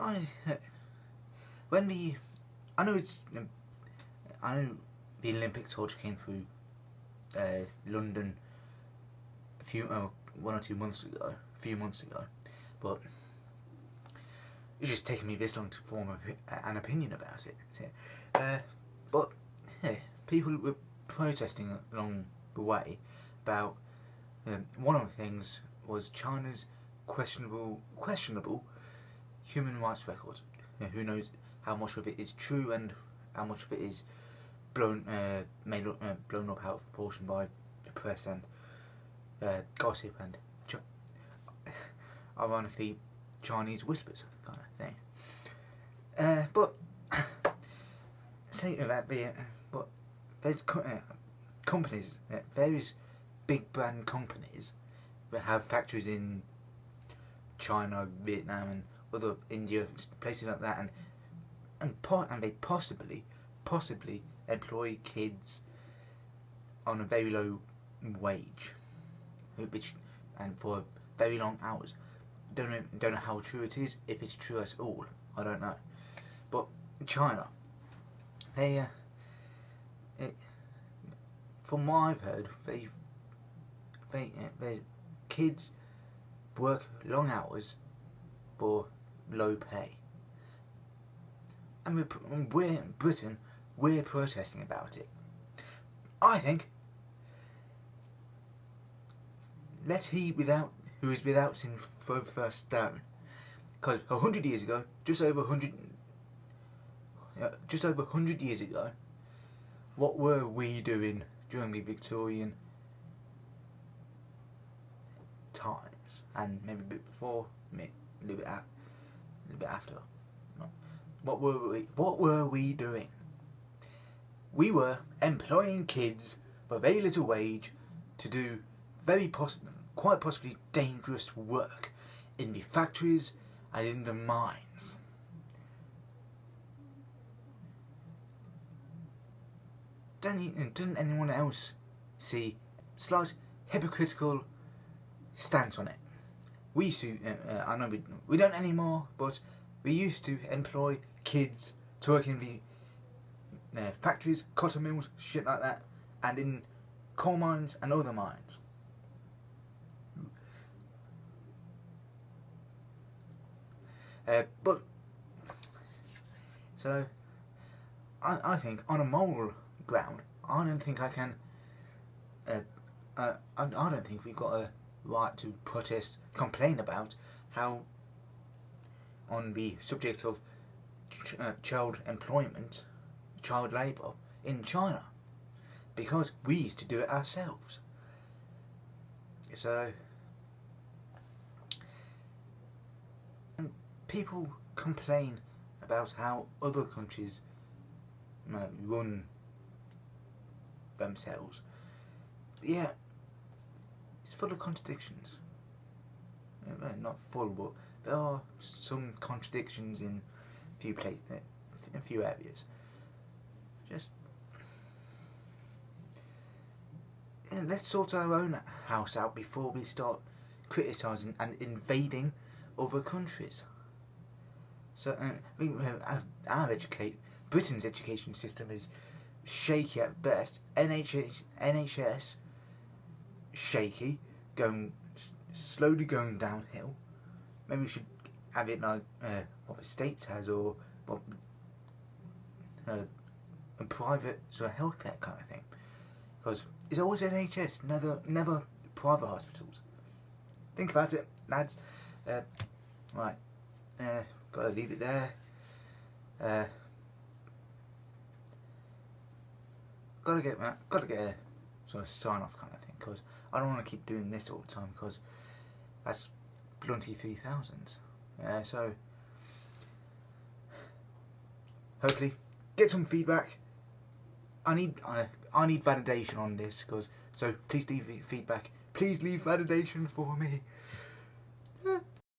I when the I know it's I know the Olympic torch came through London a few 1 or 2 months ago, but it's just taken me this long to form an opinion about it. So, but yeah, people were protesting along the way about one of the things was China's questionable human rights record. Who knows how much of it is true and how much of it is blown up out of proportion by the press and gossip and ironically Chinese whispers kind of thing. But saying that, but there's companies, various big brand companies that have factories in China, Vietnam, and other India places like that, and they possibly employ kids on a very low wage, and for very long hours. Don't know how true it is, if it's true at all. I don't know. But China, they from what I've heard, they kids work long hours for low pay. And we're in Britain, we're protesting about it. I think let he who is without sin throw the first stone. Because 100 years ago, just over 100 years ago, what were we doing during the Victorian times, and maybe a bit before, a little bit after? What were we doing? We were employing kids for very little wage to do quite possibly dangerous work in the factories and in the mines. Doesn't anyone else see slight hypocritical stance on it? We used to, I know we don't anymore, but we used to employ kids to work in the factories, cotton mills, shit like that, and in coal mines and other mines. But so I think on a moral ground, I don't think I can. I don't think we've got a right to protest, complain about how, on the subject of child employment, child labour in China, because we used to do it ourselves. So people complain about how other countries run themselves. Yeah, it's full of contradictions. Not full, but there are some contradictions in a few areas. Just let's sort our own house out before we start criticising and invading other countries. So Britain's education system is shaky at best. NHS shaky, slowly going downhill. Maybe we should have it like what the States has, or what a private sort of healthcare kind of thing. Because it's always NHS, never private hospitals. Think about it, lads. Right. Gotta leave it there. Gotta get a sort of sign off kind of thing, because I don't want to keep doing this all the time, because that's bloody 3,000. So hopefully get some feedback. I need validation on this, so please leave feedback. Please leave validation for me.